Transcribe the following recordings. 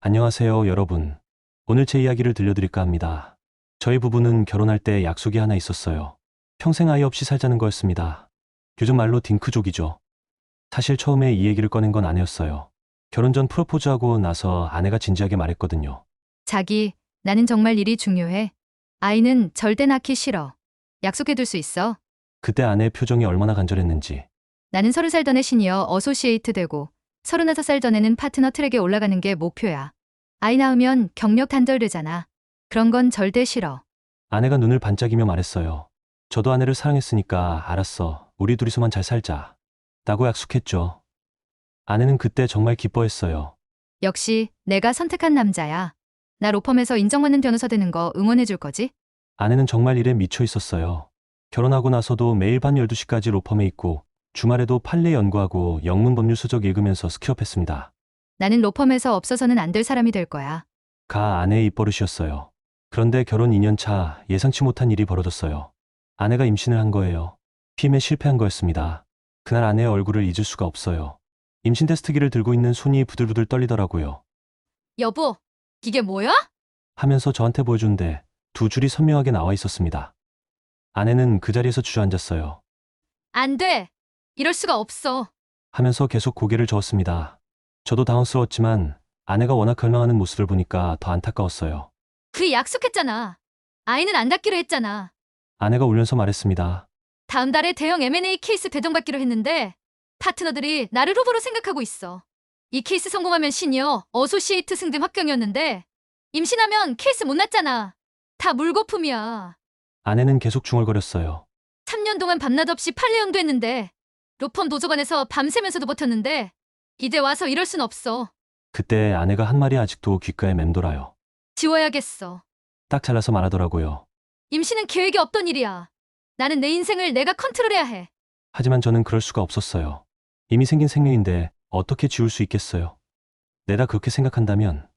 안녕하세요, 여러분. 오늘 제 이야기를 들려드릴까 합니다. 저희 부부는 결혼할 때 약속이 하나 있었어요. 평생 아이 없이 살자는 거였습니다. 요즘 말로 딩크족이죠. 사실 처음에 이 얘기를 꺼낸 건 아내였어요. 결혼 전 프로포즈하고 나서 아내가 진지하게 말했거든요. 자기, 나는 정말 일이 중요해. 아이는 절대 낳기 싫어. 약속해둘 수 있어. 그때 아내의 표정이 얼마나 간절했는지. 나는 30살 전에 시니어 어소시에이트 되고 35살 전에는 파트너 트랙에 올라가는 게 목표야. 아이 낳으면 경력 단절되잖아. 그런 건 절대 싫어. 아내가 눈을 반짝이며 말했어요. 저도 아내를 사랑했으니까 알았어. 우리 둘이서만 잘 살자. 라고 약속했죠. 아내는 그때 정말 기뻐했어요. 역시 내가 선택한 남자야. 나 로펌에서 인정받는 변호사 되는 거 응원해줄 거지? 아내는 정말 일에 미쳐 있었어요. 결혼하고 나서도 매일 밤 12시까지 로펌에 있고 주말에도 판례 연구하고 영문 법률 서적 읽으면서 스키업했습니다. 나는 로펌에서 없어서는 안 될 사람이 될 거야. 가 아내의 입버릇이었어요. 그런데 결혼 2년 차 예상치 못한 일이 벌어졌어요. 아내가 임신을 한 거예요. 피임에 실패한 거였습니다. 그날 아내의 얼굴을 잊을 수가 없어요. 임신 테스트기를 들고 있는 손이 부들부들 떨리더라고요. 여보, 이게 뭐야? 하면서 저한테 보여주는데 두 줄이 선명하게 나와 있었습니다. 아내는 그 자리에서 주저앉았어요. 안 돼. 이럴 수가 없어. 하면서 계속 고개를 저었습니다. 저도 당황스러웠지만 아내가 워낙 절망하는 모습을 보니까 더 안타까웠어요. 우리 약속했잖아. 아이는 안 낳기로 했잖아. 아내가 울면서 말했습니다. 다음 달에 대형 M&A 케이스 배정받기로 했는데 파트너들이 나를 후보로 생각하고 있어. 이 케이스 성공하면 시니어 어소시에이트 승진 합격이었는데 임신하면 케이스 못 낳잖아. 다 물거품이야. 아내는 계속 중얼거렸어요. 3년 동안 밤낮 없이 판례 연구했는데 로펌 도서관에서 밤새면서도 버텼는데 이제 와서 이럴 순 없어. 그때 아내가 한 말이 아직도 귓가에 맴돌아요. 지워야겠어. 딱 잘라서 말하더라고요. 임신은 계획이 없던 일이야. 나는 내 인생을 내가 컨트롤해야 해. 하지만 저는 그럴 수가 없었어요. 이미 생긴 생명인데 어떻게 지울 수 있겠어요. 내가 그렇게 생각한다면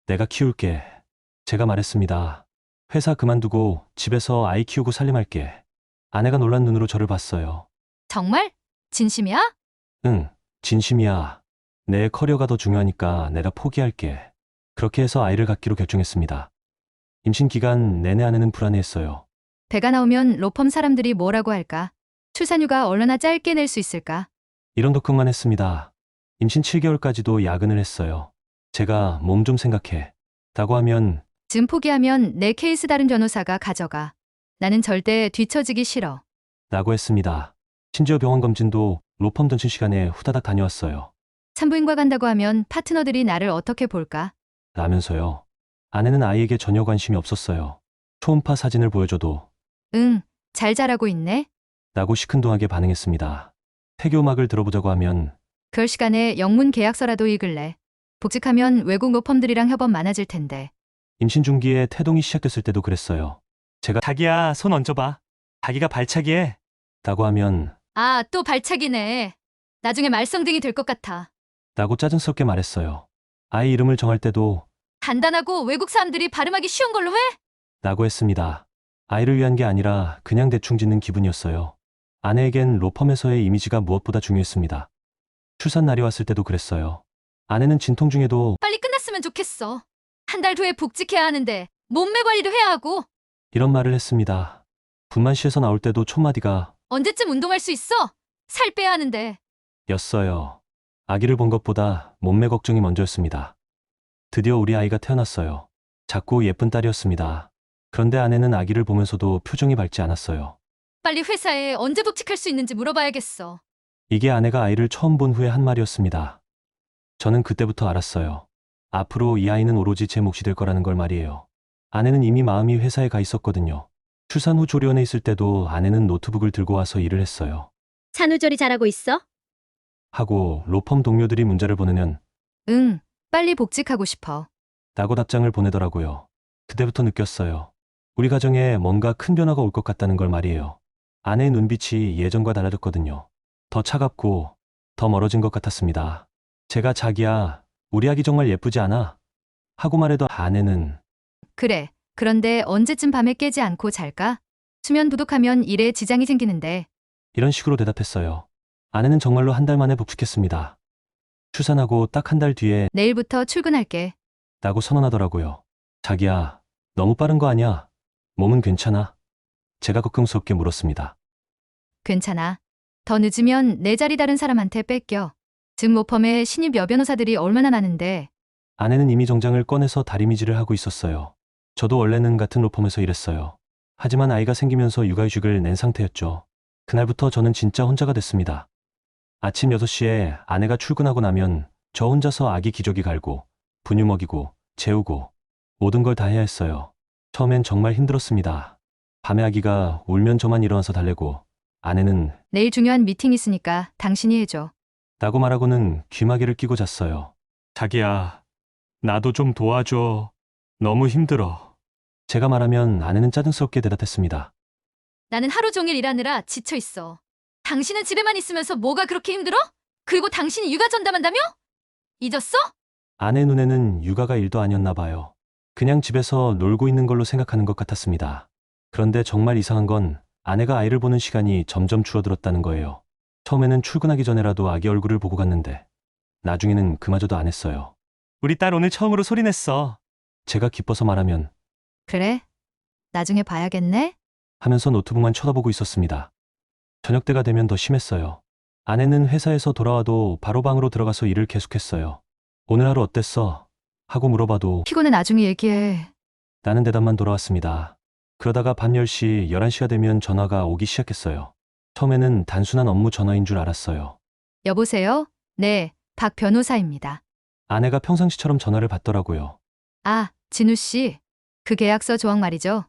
내가 키울게. 제가 말했습니다. 회사 그만두고 집에서 아이 키우고 살림할게. 아내가 놀란 눈으로 저를 봤어요. 정말? 진심이야? 응, 진심이야. 내 커리어가 더 중요하니까 내가 포기할게. 그렇게 해서 아이를 갖기로 결정했습니다. 임신 기간 내내 아내는 불안해했어요. 배가 나오면 로펌 사람들이 뭐라고 할까? 출산휴가 얼마나 짧게 낼 수 있을까? 이런 걱정만 했습니다. 임신 7개월까지도 야근을 했어요. 제가 몸 좀 생각해. 라고 하면 지금 포기하면 내 케이스 다른 변호사가 가져가. 나는 절대 뒤처지기 싫어. 라고 했습니다. 심지어 병원 검진도 로펌 전신 시간에 후다닥 다녀왔어요. 산부인과 간다고 하면 파트너들이 나를 어떻게 볼까? 라면서요. 아내는 아이에게 전혀 관심이 없었어요. 초음파 사진을 보여줘도 응, 잘 자라고 있네. 라고 시큰둥하게 반응했습니다. 태교음악을 들어보자고 하면 그럴 시간에 영문 계약서라도 읽을래. 복직하면 외국 로펌들이랑 협업 많아질 텐데. 임신 중기에 태동이 시작됐을 때도 그랬어요. 제가 자기야 손 얹어봐. 자기가 발차기해. 라고 하면 아, 또 발차기네. 나중에 말썽쟁이 될 것 같아. 라고 짜증스럽게 말했어요. 아이 이름을 정할 때도 간단하고 외국 사람들이 발음하기 쉬운 걸로 해? 라고 했습니다. 아이를 위한 게 아니라 그냥 대충 짓는 기분이었어요. 아내에겐 로펌에서의 이미지가 무엇보다 중요했습니다. 출산 날이 왔을 때도 그랬어요. 아내는 진통 중에도 빨리 끝났으면 좋겠어. 한 달 후에 복직해야 하는데 몸매 관리도 해야 하고 이런 말을 했습니다. 분만실에서 나올 때도 촌마디가 언제쯤 운동할 수 있어? 살 빼야 하는데. 였어요. 아기를 본 것보다 몸매 걱정이 먼저였습니다. 드디어 우리 아이가 태어났어요. 작고 예쁜 딸이었습니다. 그런데 아내는 아기를 보면서도 표정이 밝지 않았어요. 빨리 회사에 언제 복직할 수 있는지 물어봐야겠어. 이게 아내가 아이를 처음 본 후에 한 말이었습니다. 저는 그때부터 알았어요. 앞으로 이 아이는 오로지 제 몫이 될 거라는 걸 말이에요. 아내는 이미 마음이 회사에 가 있었거든요. 출산 후 조리원에 있을 때도 아내는 노트북을 들고 와서 일을 했어요. 산후조리 잘하고 있어? 하고 로펌 동료들이 문자를 보내면 응, 빨리 복직하고 싶어. 라고 답장을 보내더라고요. 그때부터 느꼈어요. 우리 가정에 뭔가 큰 변화가 올 것 같다는 걸 말이에요. 아내의 눈빛이 예전과 달라졌거든요. 더 차갑고 더 멀어진 것 같았습니다. 제가 자기야, 우리 아기 정말 예쁘지 않아? 하고 말해도 아내는 그래, 그런데 언제쯤 밤에 깨지 않고 잘까? 수면 부족하면 일에 지장이 생기는데. 이런 식으로 대답했어요. 아내는 정말로 한 달 만에 복직했습니다. 출산하고 딱 한 달 뒤에 내일부터 출근할게. 라고 선언하더라고요. 자기야, 너무 빠른 거 아니야? 몸은 괜찮아? 제가 걱정스럽게 물었습니다. 괜찮아. 더 늦으면 내 자리 다른 사람한테 뺏겨. 즉 모펌에 신입 여변호사들이 얼마나 많은데. 아내는 이미 정장을 꺼내서 다리미질을 하고 있었어요. 저도 원래는 같은 로펌에서 일했어요. 하지만 아이가 생기면서 육아휴직을 낸 상태였죠. 그날부터 저는 진짜 혼자가 됐습니다. 아침 6시에 아내가 출근하고 나면 저 혼자서 아기 기저귀 갈고 분유 먹이고 재우고 모든 걸 다 해야 했어요. 처음엔 정말 힘들었습니다. 밤에 아기가 울면 저만 일어나서 달래고 아내는 내일 중요한 미팅 있으니까 당신이 해줘. 라고 말하고는 귀마개를 끼고 잤어요. 자기야, 나도 좀 도와줘. 너무 힘들어. 제가 말하면 아내는 짜증스럽게 대답했습니다. 나는 하루 종일 일하느라 지쳐 있어. 당신은 집에만 있으면서 뭐가 그렇게 힘들어? 그리고 당신이 육아 전담한다며? 잊었어? 아내 눈에는 육아가 일도 아니었나 봐요. 그냥 집에서 놀고 있는 걸로 생각하는 것 같았습니다. 그런데 정말 이상한 건 아내가 아이를 보는 시간이 점점 줄어들었다는 거예요. 처음에는 출근하기 전에라도 아기 얼굴을 보고 갔는데 나중에는 그마저도 안 했어요. 우리 딸 오늘 처음으로 소리 냈어. 제가 기뻐서 말하면 그래? 나중에 봐야겠네? 하면서 노트북만 쳐다보고 있었습니다. 저녁 때가 되면 더 심했어요. 아내는 회사에서 돌아와도 바로 방으로 들어가서 일을 계속했어요. 오늘 하루 어땠어? 하고 물어봐도 피곤해 나중에 얘기해. 라는 대답만 돌아왔습니다. 그러다가 밤 10시, 11시가 되면 전화가 오기 시작했어요. 처음에는 단순한 업무 전화인 줄 알았어요. 여보세요? 네, 박 변호사입니다. 아내가 평상시처럼 전화를 받더라고요. 아, 진우 씨. 그 계약서 조항 말이죠.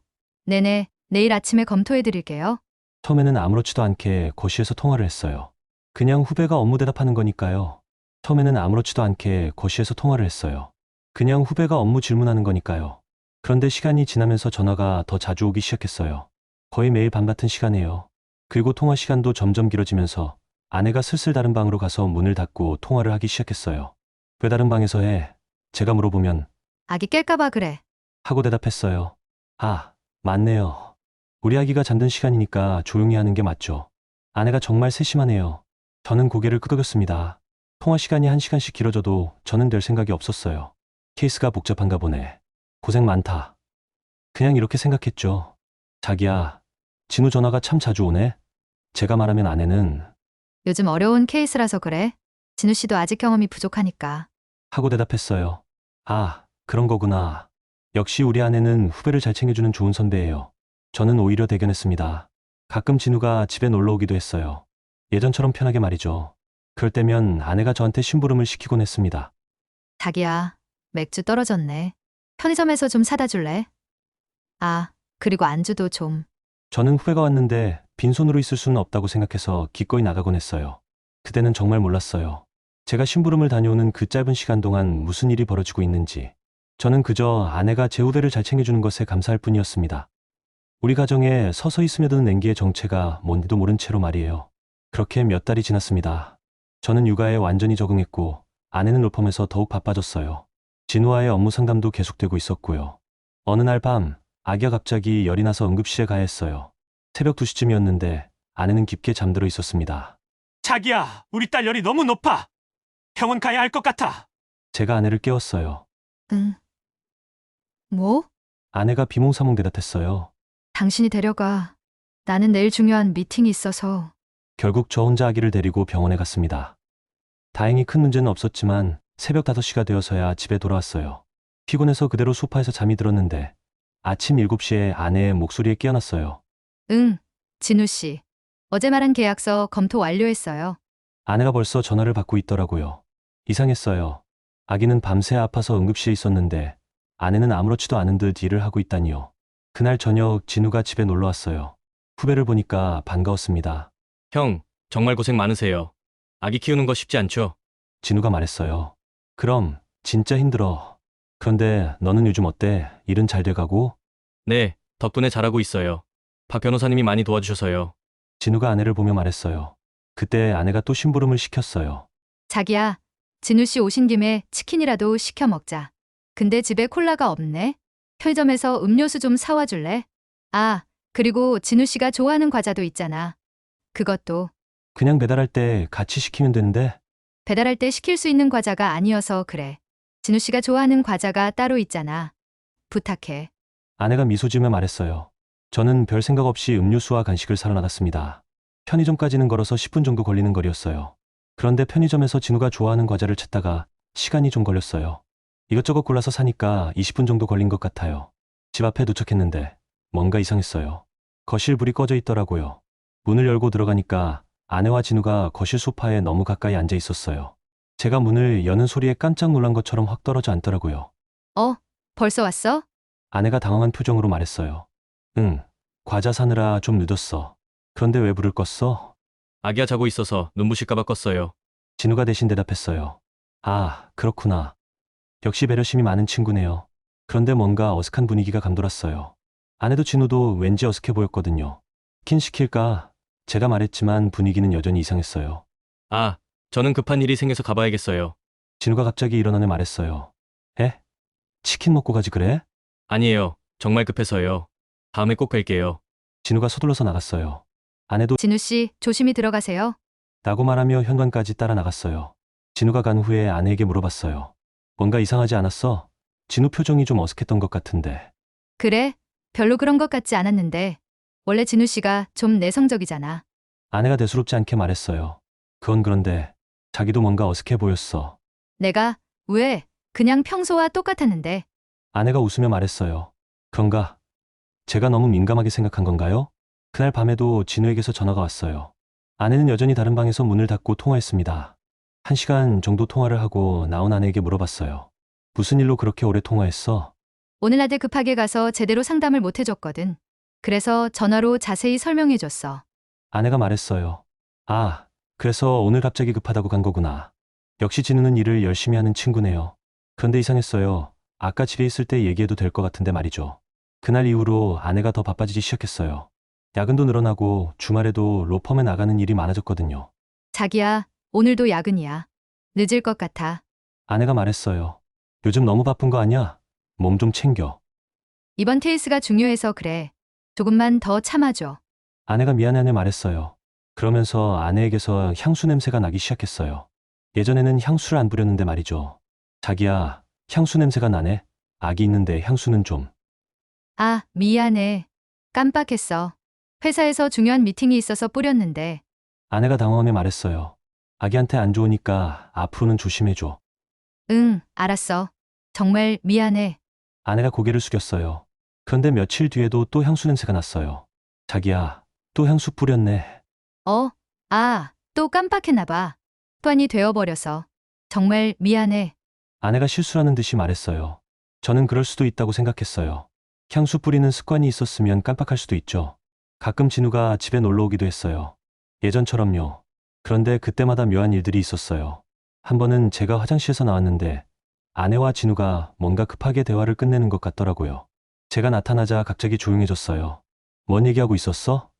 네네, 내일 아침에 검토해 드릴게요. 처음에는 아무렇지도 않게 거실에서 통화를 했어요. 그냥 후배가 업무 대답하는 거니까요. 처음에는 아무렇지도 않게 거실에서 통화를 했어요. 그냥 후배가 업무 질문하는 거니까요. 그런데 시간이 지나면서 전화가 더 자주 오기 시작했어요. 거의 매일 밤 같은 시간이에요. 그리고 통화 시간도 점점 길어지면서 아내가 슬슬 다른 방으로 가서 문을 닫고 통화를 하기 시작했어요. 왜 다른 방에서 해? 제가 물어보면 아기 깰까봐 그래. 하고 대답했어요. 아, 맞네요. 우리 아기가 잠든 시간이니까 조용히 하는 게 맞죠. 아내가 정말 세심하네요. 저는 고개를 끄덕였습니다. 통화 시간이 1시간씩 길어져도 저는 될 생각이 없었어요. 케이스가 복잡한가 보네. 고생 많다. 그냥 이렇게 생각했죠. 자기야, 진우 전화가 참 자주 오네? 제가 말하면 아내는 요즘 어려운 케이스라서 그래. 진우 씨도 아직 경험이 부족하니까. 하고 대답했어요. 아, 그런 거구나. 역시 우리 아내는 후배를 잘 챙겨주는 좋은 선배예요. 저는 오히려 대견했습니다. 가끔 진우가 집에 놀러 오기도 했어요. 예전처럼 편하게 말이죠. 그럴 때면 아내가 저한테 심부름을 시키곤 했습니다. 자기야, 맥주 떨어졌네. 편의점에서 좀 사다 줄래? 아, 그리고 안주도 좀. 저는 후배가 왔는데 빈손으로 있을 수는 없다고 생각해서 기꺼이 나가곤 했어요. 그때는 정말 몰랐어요. 제가 심부름을 다녀오는 그 짧은 시간 동안 무슨 일이 벌어지고 있는지. 저는 그저 아내가 제 후배를 잘 챙겨주는 것에 감사할 뿐이었습니다. 우리 가정에 서서히 스며드는 냉기의 정체가 뭔지도 모른 채로 말이에요. 그렇게 몇 달이 지났습니다. 저는 육아에 완전히 적응했고 아내는 로펌에서 더욱 바빠졌어요. 진우와의 업무 상담도 계속되고 있었고요. 어느 날 밤 아기가 갑자기 열이 나서 응급실에 가야 했어요. 새벽 2시쯤이었는데 아내는 깊게 잠들어 있었습니다. 자기야, 우리 딸 열이 너무 높아. 병원 가야 할 것 같아. 제가 아내를 깨웠어요. 응. 뭐? 아내가 비몽사몽 대답했어요. 당신이 데려가. 나는 내일 중요한 미팅이 있어서. 결국 저 혼자 아기를 데리고 병원에 갔습니다. 다행히 큰 문제는 없었지만 새벽 5시가 되어서야 집에 돌아왔어요. 피곤해서 그대로 소파에서 잠이 들었는데 아침 7시에 아내의 목소리에 깨어났어요. 응, 진우 씨. 어제 말한 계약서 검토 완료했어요. 아내가 벌써 전화를 받고 있더라고요. 이상했어요. 아기는 밤새 아파서 응급실에 있었는데 아내는 아무렇지도 않은 듯 일을 하고 있다니요. 그날 저녁 진우가 집에 놀러 왔어요. 후배를 보니까 반가웠습니다. 형, 정말 고생 많으세요. 아기 키우는 거 쉽지 않죠? 진우가 말했어요. 그럼 진짜 힘들어. 그런데 너는 요즘 어때? 일은 잘 돼가고? 네, 덕분에 잘하고 있어요. 박 변호사님이 많이 도와주셔서요. 진우가 아내를 보며 말했어요. 그때 아내가 또 심부름을 시켰어요. 자기야, 진우 씨 오신 김에 치킨이라도 시켜 먹자. 근데 집에 콜라가 없네. 편의점에서 음료수 좀 사와 줄래? 아, 그리고 진우 씨가 좋아하는 과자도 있잖아. 그것도. 그냥 배달할 때 같이 시키면 되는데 배달할 때 시킬 수 있는 과자가 아니어서 그래. 진우 씨가 좋아하는 과자가 따로 있잖아. 부탁해. 아내가 미소 지으며 말했어요. 저는 별 생각 없이 음료수와 간식을 사러 나갔습니다. 편의점까지는 걸어서 10분 정도 걸리는 거리였어요. 그런데 편의점에서 진우가 좋아하는 과자를 찾다가 시간이 좀 걸렸어요. 이것저것 골라서 사니까 20분 정도 걸린 것 같아요. 집 앞에 도착했는데 뭔가 이상했어요. 거실 불이 꺼져 있더라고요. 문을 열고 들어가니까 아내와 진우가 거실 소파에 너무 가까이 앉아 있었어요. 제가 문을 여는 소리에 깜짝 놀란 것처럼 확 떨어져 앉더라고요. 벌써 왔어? 아내가 당황한 표정으로 말했어요. 응, 과자 사느라 좀 늦었어. 그런데 왜 불을 껐어? 아기야 자고 있어서 눈부실까봐 껐어요. 진우가 대신 대답했어요. 아, 그렇구나. 역시 배려심이 많은 친구네요. 그런데 뭔가 어색한 분위기가 감돌았어요. 아내도 진우도 왠지 어색해 보였거든요. 킨 시킬까? 제가 말했지만 분위기는 여전히 이상했어요. 아, 저는 급한 일이 생겨서 가봐야겠어요. 진우가 갑자기 일어나며 말했어요. 에? 치킨 먹고 가지 그래? 아니에요. 정말 급해서요. 다음에 꼭 뵐게요. 진우가 서둘러서 나갔어요. 아내도 진우 씨, 조심히 들어가세요. 라고 말하며 현관까지 따라 나갔어요. 진우가 간 후에 아내에게 물어봤어요. 뭔가 이상하지 않았어? 진우 표정이 좀 어색했던 것 같은데. 그래? 별로 그런 것 같지 않았는데. 원래 진우 씨가 좀 내성적이잖아. 아내가 대수롭지 않게 말했어요. 그건 그런데 자기도 뭔가 어색해 보였어. 내가? 왜? 그냥 평소와 똑같았는데. 아내가 웃으며 말했어요. 그런가? 제가 너무 민감하게 생각한 건가요? 그날 밤에도 진우에게서 전화가 왔어요. 아내는 여전히 다른 방에서 문을 닫고 통화했습니다. 1시간 정도 통화를 하고 나온 아내에게 물어봤어요. 무슨 일로 그렇게 오래 통화했어? 오늘 낮에 급하게 가서 제대로 상담을 못 해줬거든. 그래서 전화로 자세히 설명해줬어. 아내가 말했어요. 아, 그래서 오늘 갑자기 급하다고 간 거구나. 역시 진우는 일을 열심히 하는 친구네요. 그런데 이상했어요. 아까 집에 있을 때 얘기해도 될 것 같은데 말이죠. 그날 이후로 아내가 더 바빠지기 시작했어요. 야근도 늘어나고 주말에도 로펌에 나가는 일이 많아졌거든요. 자기야, 오늘도 야근이야. 늦을 것 같아. 아내가 말했어요. 요즘 너무 바쁜 거 아니야? 몸 좀 챙겨. 이번 케이스가 중요해서 그래. 조금만 더 참아줘. 아내가 미안해하며 말했어요. 그러면서 아내에게서 향수 냄새가 나기 시작했어요. 예전에는 향수를 안 뿌렸는데 말이죠. 자기야, 향수 냄새가 나네. 아기 있는데 향수는 좀. 아, 미안해. 깜빡했어. 회사에서 중요한 미팅이 있어서 뿌렸는데. 아내가 당황하며 말했어요. 아기한테 안 좋으니까 앞으로는 조심해줘. 응, 알았어. 정말 미안해. 아내가 고개를 숙였어요. 그런데 며칠 뒤에도 또 향수 냄새가 났어요. 자기야, 또 향수 뿌렸네. 또 깜빡했나 봐. 습관이 되어버려서. 정말 미안해. 아내가 실수라는 듯이 말했어요. 저는 그럴 수도 있다고 생각했어요. 향수 뿌리는 습관이 있었으면 깜빡할 수도 있죠. 가끔 진우가 집에 놀러 오기도 했어요. 예전처럼요. 그런데 그때마다 묘한 일들이 있었어요. 한 번은 제가 화장실에서 나왔는데 아내와 진우가 뭔가 급하게 대화를 끝내는 것 같더라고요. 제가 나타나자 갑자기 조용해졌어요. 뭔 얘기하고 있었어?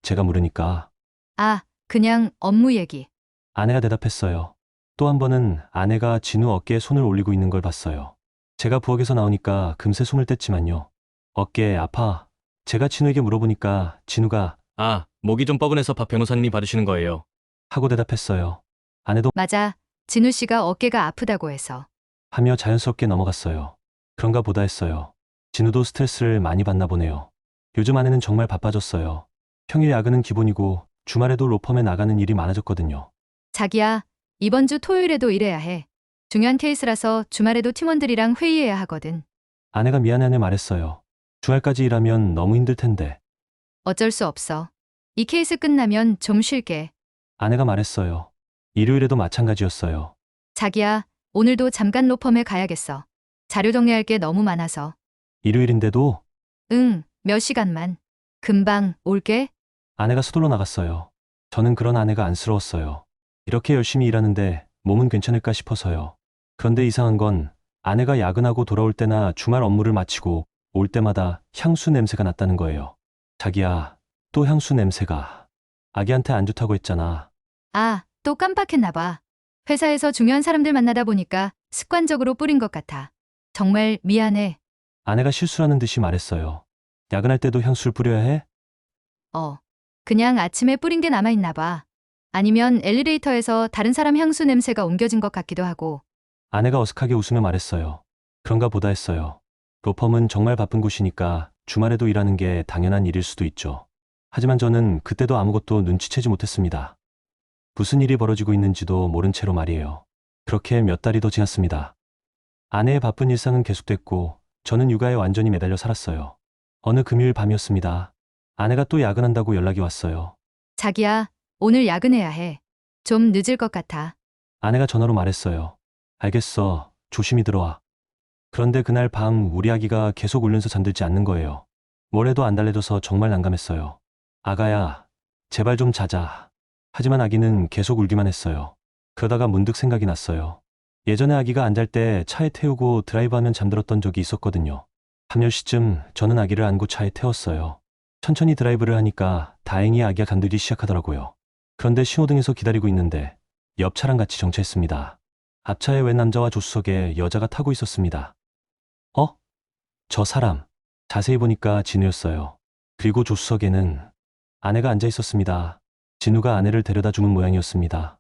제가 물으니까 아, 그냥 업무 얘기. 아내가 대답했어요. 또 한 번은 아내가 진우 어깨에 손을 올리고 있는 걸 봤어요. 제가 부엌에서 나오니까 금세 숨을 뗐지만요. 어깨 아파? 제가 진우에게 물어보니까 진우가 아, 목이 좀 뻐근해서 박 변호사님이 받으시는 거예요. 하고 대답했어요. 아내도 맞아. 진우 씨가 어깨가 아프다고 해서. 하며 자연스럽게 넘어갔어요. 그런가 보다 했어요. 진우도 스트레스를 많이 받나 보네요. 요즘 아내는 정말 바빠졌어요. 평일 야근은 기본이고 주말에도 로펌에 나가는 일이 많아졌거든요. 자기야, 이번 주 토요일에도 일해야 해. 중요한 케이스라서 주말에도 팀원들이랑 회의해야 하거든. 아내가 미안해하며 말했어요. 주말까지 일하면 너무 힘들 텐데. 어쩔 수 없어. 이 케이스 끝나면 좀 쉴게. 아내가 말했어요. 일요일에도 마찬가지였어요. 자기야, 오늘도 잠깐 로펌에 가야겠어. 자료 정리할 게 너무 많아서. 일요일인데도 응, 몇 시간만. 금방 올게. 아내가 서둘러 나갔어요. 저는 그런 아내가 안쓰러웠어요. 이렇게 열심히 일하는데 몸은 괜찮을까 싶어서요. 그런데 이상한 건 아내가 야근하고 돌아올 때나 주말 업무를 마치고 올 때마다 향수 냄새가 났다는 거예요. 자기야, 또 향수 냄새가. 아기한테 안 좋다고 했잖아. 아, 또 깜빡했나 봐. 회사에서 중요한 사람들 만나다 보니까 습관적으로 뿌린 것 같아. 정말 미안해. 아내가 실수라는 듯이 말했어요. 야근할 때도 향수를 뿌려야 해? 그냥 아침에 뿌린 게 남아있나 봐. 아니면 엘리베이터에서 다른 사람 향수 냄새가 옮겨진 것 같기도 하고. 아내가 어색하게 웃으며 말했어요. 그런가 보다 했어요. 로펌은 정말 바쁜 곳이니까 주말에도 일하는 게 당연한 일일 수도 있죠. 하지만 저는 그때도 아무것도 눈치채지 못했습니다. 무슨 일이 벌어지고 있는지도 모른 채로 말이에요. 그렇게 몇 달이 더 지났습니다. 아내의 바쁜 일상은 계속됐고 저는 육아에 완전히 매달려 살았어요. 어느 금요일 밤이었습니다. 아내가 또 야근한다고 연락이 왔어요. 자기야, 오늘 야근해야 해. 좀 늦을 것 같아. 아내가 전화로 말했어요. 알겠어. 조심히 들어와. 그런데 그날 밤 우리 아기가 계속 울면서 잠들지 않는 거예요. 뭘 해도 안 달래줘서 정말 난감했어요. 아가야, 제발 좀 자자. 하지만 아기는 계속 울기만 했어요. 그러다가 문득 생각이 났어요. 예전에 아기가 안 잘 때 차에 태우고 드라이브하면 잠들었던 적이 있었거든요. 밤 10시쯤 저는 아기를 안고 차에 태웠어요. 천천히 드라이브를 하니까 다행히 아기가 잠들기 시작하더라고요. 그런데 신호등에서 기다리고 있는데 옆 차랑 같이 정차했습니다. 앞차에 웬 남자와 조수석에 여자가 타고 있었습니다. 저 사람. 자세히 보니까 진우였어요. 그리고 조수석에는 아내가 앉아 있었습니다. 진우가 아내를 데려다 주는 모양이었습니다.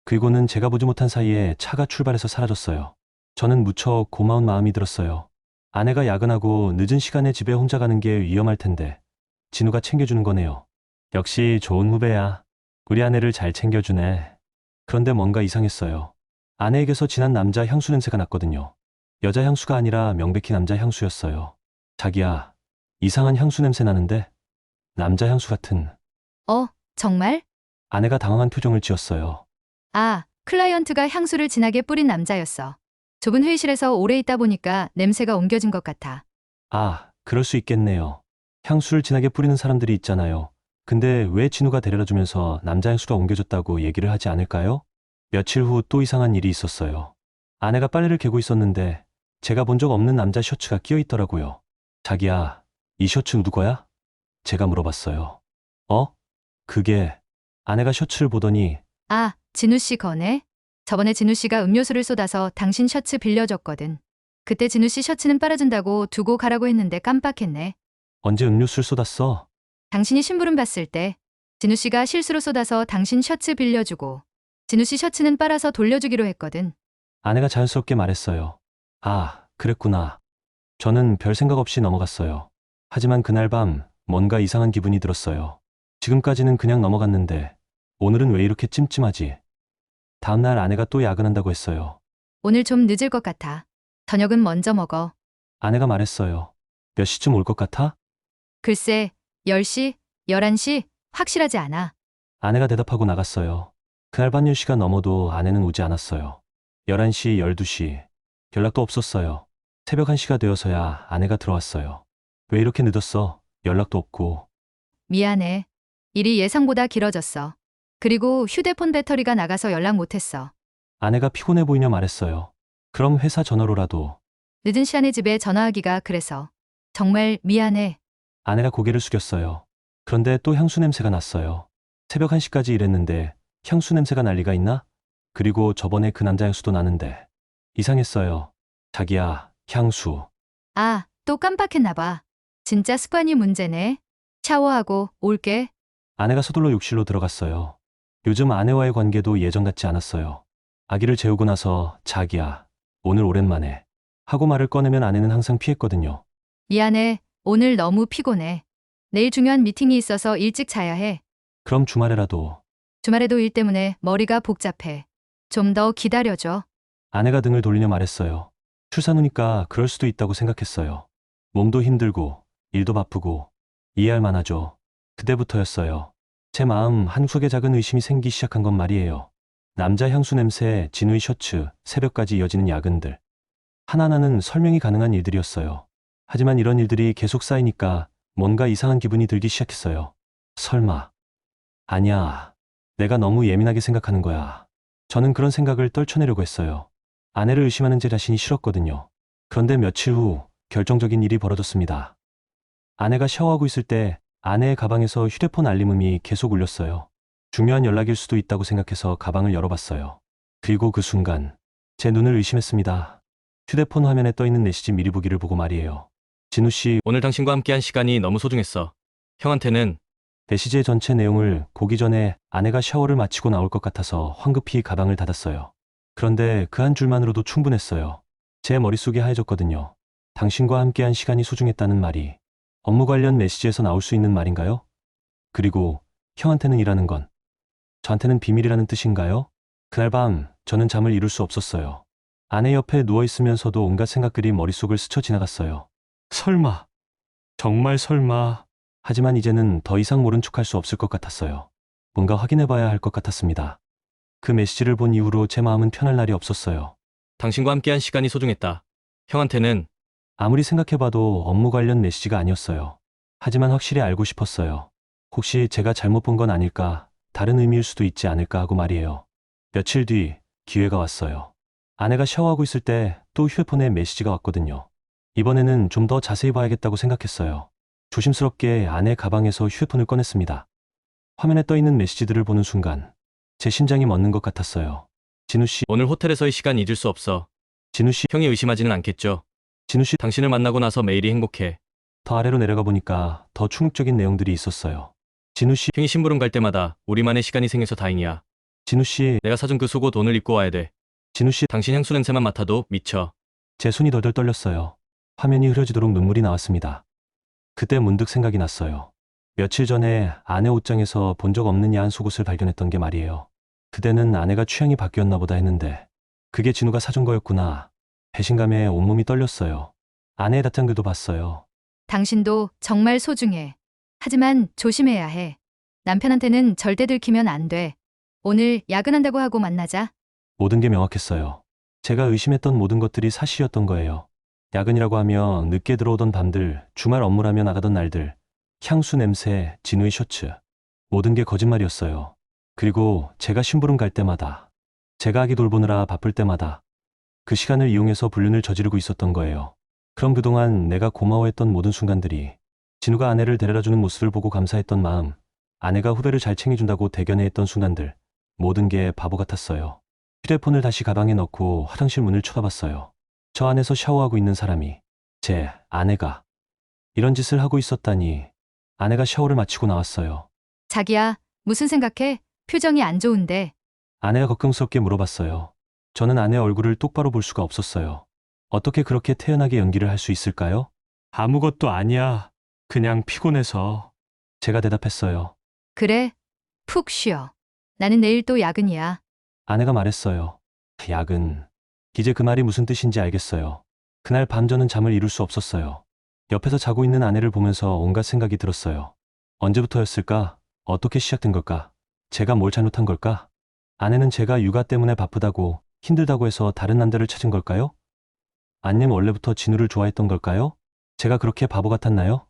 그리고는 제가 보지 못한 사이에 차가 출발해서 사라졌어요. 저는 무척 고마운 마음이 들었어요. 아내가 야근하고 늦은 시간에 집에 혼자 가는 게 위험할 텐데 진우가 챙겨주는 거네요. 역시 좋은 후배야. 우리 아내를 잘 챙겨주네. 그런데 뭔가 이상했어요. 아내에게서 진한 남자 향수 냄새가 났거든요. 여자 향수가 아니라 명백히 남자 향수였어요. 자기야, 이상한 향수 냄새 나는데? 남자 향수 같은. 정말? 아내가 당황한 표정을 지었어요. 아, 클라이언트가 향수를 진하게 뿌린 남자였어. 좁은 회의실에서 오래 있다 보니까 냄새가 옮겨진 것 같아. 아, 그럴 수 있겠네요. 향수를 진하게 뿌리는 사람들이 있잖아요. 근데 왜 진우가 데려다 주면서 남자 향수가 옮겨졌다고 얘기를 하지 않을까요? 며칠 후 또 이상한 일이 있었어요. 아내가 빨래를 개고 있었는데 제가 본 적 없는 남자 셔츠가 끼어 있더라고요. 자기야, 이 셔츠 누구 거야? 제가 물어봤어요. 그게. 아내가 셔츠를 보더니 아, 진우 씨 거네? 저번에 진우 씨가 음료수를 쏟아서 당신 셔츠 빌려줬거든. 그때 진우 씨 셔츠는 빨아준다고 두고 가라고 했는데 깜빡했네. 언제 음료수를 쏟았어? 당신이 심부름 봤을 때 진우 씨가 실수로 쏟아서 당신 셔츠 빌려주고 진우 씨 셔츠는 빨아서 돌려주기로 했거든. 아내가 자연스럽게 말했어요. 아, 그랬구나. 저는 별 생각 없이 넘어갔어요. 하지만 그날 밤 뭔가 이상한 기분이 들었어요. 지금까지는 그냥 넘어갔는데 오늘은 왜 이렇게 찜찜하지? 다음날 아내가 또 야근한다고 했어요. 오늘 좀 늦을 것 같아. 저녁은 먼저 먹어. 아내가 말했어요. 몇 시쯤 올 것 같아? 글쎄, 10시, 11시? 확실하지 않아. 아내가 대답하고 나갔어요. 그날 밤 10시가 넘어도 아내는 오지 않았어요. 11시, 12시. 연락도 없었어요. 새벽 1시가 되어서야 아내가 들어왔어요. 왜 이렇게 늦었어? 연락도 없고. 미안해. 일이 예상보다 길어졌어. 그리고 휴대폰 배터리가 나가서 연락 못했어. 아내가 피곤해 보이며 말했어요. 그럼 회사 전화로라도. 늦은 시간에 집에 전화하기가 그래서. 정말 미안해. 아내가 고개를 숙였어요. 그런데 또 향수 냄새가 났어요. 새벽 1시까지 일했는데 향수 냄새가 날 리가 있나? 그리고 저번에 그 남자 향수도 나는데. 이상했어요. 자기야, 향수. 아, 또 깜빡했나 봐. 진짜 습관이 문제네. 샤워하고 올게. 아내가 서둘러 욕실로 들어갔어요. 요즘 아내와의 관계도 예전 같지 않았어요. 아기를 재우고 나서 자기야, 오늘 오랜만에 하고 말을 꺼내면 아내는 항상 피했거든요. 미안해. 오늘 너무 피곤해. 내일 중요한 미팅이 있어서 일찍 자야 해. 그럼 주말에라도. 주말에도 일 때문에 머리가 복잡해. 좀 더 기다려줘. 아내가 등을 돌리며 말했어요. 출산 후니까 그럴 수도 있다고 생각했어요. 몸도 힘들고 일도 바쁘고 이해할 만하죠. 그때부터였어요. 제 마음 한구석에 작은 의심이 생기기 시작한 건 말이에요. 남자 향수 냄새, 진우의 셔츠, 새벽까지 이어지는 야근들. 하나하나는 설명이 가능한 일들이었어요. 하지만 이런 일들이 계속 쌓이니까 뭔가 이상한 기분이 들기 시작했어요. 설마. 아니야. 내가 너무 예민하게 생각하는 거야. 저는 그런 생각을 떨쳐내려고 했어요. 아내를 의심하는 제 자신이 싫었거든요. 그런데 며칠 후 결정적인 일이 벌어졌습니다. 아내가 샤워하고 있을 때 아내의 가방에서 휴대폰 알림음이 계속 울렸어요. 중요한 연락일 수도 있다고 생각해서 가방을 열어봤어요. 그리고 그 순간 제 눈을 의심했습니다. 휴대폰 화면에 떠있는 메시지 미리 보기를 보고 말이에요. 진우 씨, 오늘 당신과 함께한 시간이 너무 소중했어. 형한테는 메시지의 전체 내용을 보기 전에 아내가 샤워를 마치고 나올 것 같아서 황급히 가방을 닫았어요. 그런데 그 한 줄만으로도 충분했어요. 제 머릿속이 하얘졌거든요. 당신과 함께한 시간이 소중했다는 말이 업무 관련 메시지에서 나올 수 있는 말인가요? 그리고 형한테는 이라는 건 저한테는 비밀이라는 뜻인가요? 그날 밤 저는 잠을 이룰 수 없었어요. 아내 옆에 누워있으면서도 온갖 생각들이 머릿속을 스쳐 지나갔어요. 설마, 정말 설마. 하지만 이제는 더 이상 모른 척할 수 없을 것 같았어요. 뭔가 확인해봐야 할 것 같았습니다. 그 메시지를 본 이후로 제 마음은 편할 날이 없었어요. 당신과 함께한 시간이 소중했다. 형한테는 아무리 생각해봐도 업무 관련 메시지가 아니었어요. 하지만 확실히 알고 싶었어요. 혹시 제가 잘못 본 건 아닐까, 다른 의미일 수도 있지 않을까 하고 말이에요. 며칠 뒤 기회가 왔어요. 아내가 샤워하고 있을 때 또 휴대폰에 메시지가 왔거든요. 이번에는 좀 더 자세히 봐야겠다고 생각했어요. 조심스럽게 아내 가방에서 휴대폰을 꺼냈습니다. 화면에 떠있는 메시지들을 보는 순간 제 심장이 멎는 것 같았어요. 진우 씨, 오늘 호텔에서의 시간 잊을 수 없어. 진우 씨, 형이 의심하지는 않겠죠? 진우 씨. 당신을 만나고 나서 매일이 행복해. 더 아래로 내려가 보니까 더 충격적인 내용들이 있었어요. 진우 씨, 형이 심부름 갈 때마다 우리만의 시간이 생겨서 다행이야. 진우 씨, 내가 사준 그 속옷 오늘 입고 와야 돼. 진우 씨. 당신 향수 냄새만 맡아도 미쳐. 제 손이 덜덜 떨렸어요. 화면이 흐려지도록 눈물이 나왔습니다. 그때 문득 생각이 났어요. 며칠 전에 아내 옷장에서 본 적 없는 야한 속옷을 발견했던 게 말이에요. 그때는 아내가 취향이 바뀌었나 보다 했는데 그게 진우가 사준 거였구나. 배신감에 온몸이 떨렸어요. 아내의 답장글도 봤어요. 당신도 정말 소중해. 하지만 조심해야 해. 남편한테는 절대 들키면 안 돼. 오늘 야근한다고 하고 만나자. 모든 게 명확했어요. 제가 의심했던 모든 것들이 사실이었던 거예요. 야근이라고 하며 늦게 들어오던 밤들, 주말 업무라며 나가던 날들, 향수 냄새, 진우의 셔츠. 모든 게 거짓말이었어요. 그리고 제가 심부름 갈 때마다, 제가 아기 돌보느라 바쁠 때마다 그 시간을 이용해서 불륜을 저지르고 있었던 거예요. 그럼 그동안 내가 고마워했던 모든 순간들이, 진우가 아내를 데려다주는 모습을 보고 감사했던 마음, 아내가 후배를 잘 챙겨준다고 대견해 했던 순간들, 모든 게 바보 같았어요. 휴대폰을 다시 가방에 넣고 화장실 문을 쳐다봤어요. 저 안에서 샤워하고 있는 사람이, 제 아내가 이런 짓을 하고 있었다니. 아내가 샤워를 마치고 나왔어요. 자기야, 무슨 생각해? 표정이 안 좋은데. 아내가 걱정스럽게 물어봤어요. 저는 아내 얼굴을 똑바로 볼 수가 없었어요. 어떻게 그렇게 태연하게 연기를 할 수 있을까요? 아무것도 아니야. 그냥 피곤해서. 제가 대답했어요. 그래, 푹 쉬어. 나는 내일 또 야근이야. 아내가 말했어요. 야근. 이제 그 말이 무슨 뜻인지 알겠어요. 그날 밤 저는 잠을 이룰 수 없었어요. 옆에서 자고 있는 아내를 보면서 온갖 생각이 들었어요. 언제부터였을까? 어떻게 시작된 걸까? 제가 뭘 잘못한 걸까? 아내는 제가 육아 때문에 바쁘다고, 힘들다고 해서 다른 남자를 찾은 걸까요? 아니면 원래부터 진우를 좋아했던 걸까요? 제가 그렇게 바보 같았나요?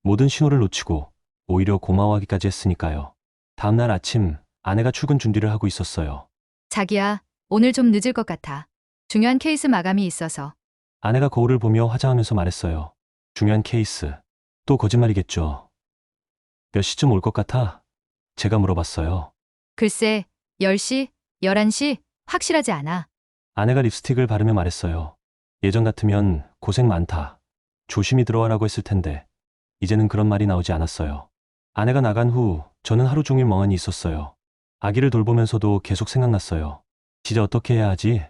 모든 신호를 놓치고 오히려 고마워하기까지 했으니까요. 다음날 아침 아내가 출근 준비를 하고 있었어요. 자기야, 오늘 좀 늦을 것 같아. 중요한 케이스 마감이 있어서. 아내가 거울을 보며 화장하면서 말했어요. 중요한 케이스. 또 거짓말이겠죠. 몇 시쯤 올 것 같아? 제가 물어봤어요. 글쎄, 10시, 11시? 확실하지 않아. 아내가 립스틱을 바르며 말했어요. 예전 같으면 고생 많다, 조심히 들어와라고 했을 텐데 이제는 그런 말이 나오지 않았어요. 아내가 나간 후 저는 하루 종일 멍하니 있었어요. 아기를 돌보면서도 계속 생각났어요. 이제 어떻게 해야 하지?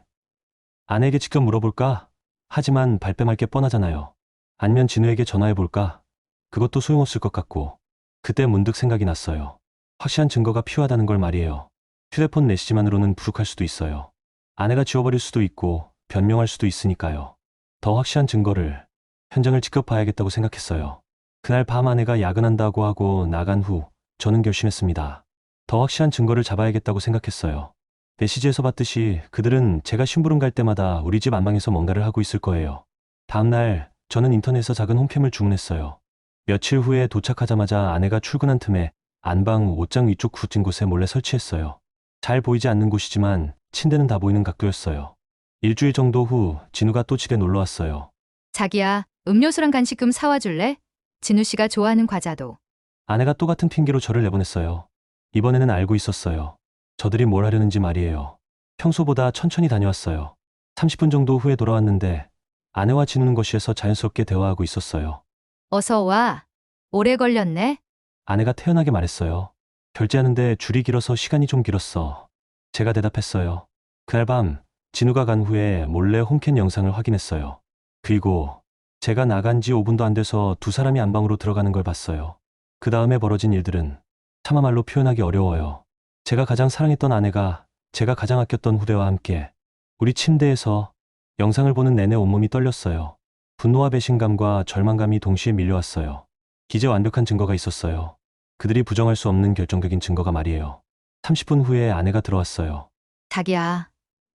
아내에게 직접 물어볼까? 하지만 발뺌할 게 뻔하잖아요. 아니면 진우에게 전화해볼까? 그것도 소용없을 것 같고. 그때 문득 생각이 났어요. 확실한 증거가 필요하다는 걸 말이에요. 휴대폰 메시지만으로는 부족할 수도 있어요. 아내가 지워버릴 수도 있고 변명할 수도 있으니까요. 더 확실한 증거를, 현장을 직접 봐야겠다고 생각했어요. 그날 밤 아내가 야근한다고 하고 나간 후 저는 결심했습니다. 더 확실한 증거를 잡아야겠다고 생각했어요. 메시지에서 봤듯이 그들은 제가 심부름 갈 때마다 우리 집 안방에서 뭔가를 하고 있을 거예요. 다음날 저는 인터넷에서 작은 홈캠을 주문했어요. 며칠 후에 도착하자마자 아내가 출근한 틈에 안방 옷장 위쪽 굳은 곳에 몰래 설치했어요. 잘 보이지 않는 곳이지만 침대는 다 보이는 각도였어요. 일주일 정도 후 진우가 또 집에 놀러 왔어요. 자기야, 음료수랑 간식 좀 사와 줄래? 진우 씨가 좋아하는 과자도. 아내가 또 같은 핑계로 저를 내보냈어요. 이번에는 알고 있었어요. 저들이 뭘 하려는지 말이에요. 평소보다 천천히 다녀왔어요. 30분 정도 후에 돌아왔는데 아내와 진우는 거실에서 자연스럽게 대화하고 있었어요. 어서 와. 오래 걸렸네. 아내가 태연하게 말했어요. 결제하는데 줄이 길어서 시간이 좀 길었어. 제가 대답했어요. 그날 밤 진우가 간 후에 몰래 홈캠 영상을 확인했어요. 그리고 제가 나간 지 5분도 안 돼서 두 사람이 안방으로 들어가는 걸 봤어요. 그 다음에 벌어진 일들은 차마 말로 표현하기 어려워요. 제가 가장 사랑했던 아내가 제가 가장 아꼈던 후배와 함께 우리 침대에서 영상을 보는 내내 온몸이 떨렸어요. 분노와 배신감과 절망감이 동시에 밀려왔어요. 기재 완벽한 증거가 있었어요. 그들이 부정할 수 없는 결정적인 증거가 말이에요. 30분 후에 아내가 들어왔어요. 자기야,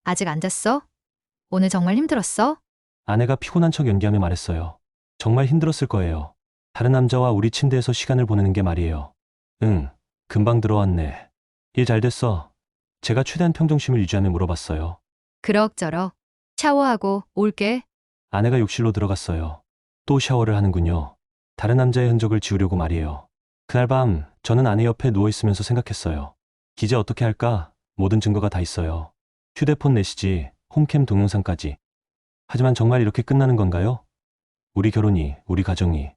아직 안 잤어? 오늘 정말 힘들었어? 아내가 피곤한 척 연기하며 말했어요. 정말 힘들었을 거예요. 다른 남자와 우리 침대에서 시간을 보내는 게 말이에요. 응, 금방 들어왔네. 일 잘 됐어. 제가 최대한 평정심을 유지하며 물어봤어요. 그럭저럭. 샤워하고 올게. 아내가 욕실로 들어갔어요. 또 샤워를 하는군요. 다른 남자의 흔적을 지우려고 말이에요. 그날 밤 저는 아내 옆에 누워있으면서 생각했어요. 기재 어떻게 할까? 모든 증거가 다 있어요. 휴대폰 메시지, 홈캠 동영상까지. 하지만 정말 이렇게 끝나는 건가요? 우리 결혼이, 우리 가정이.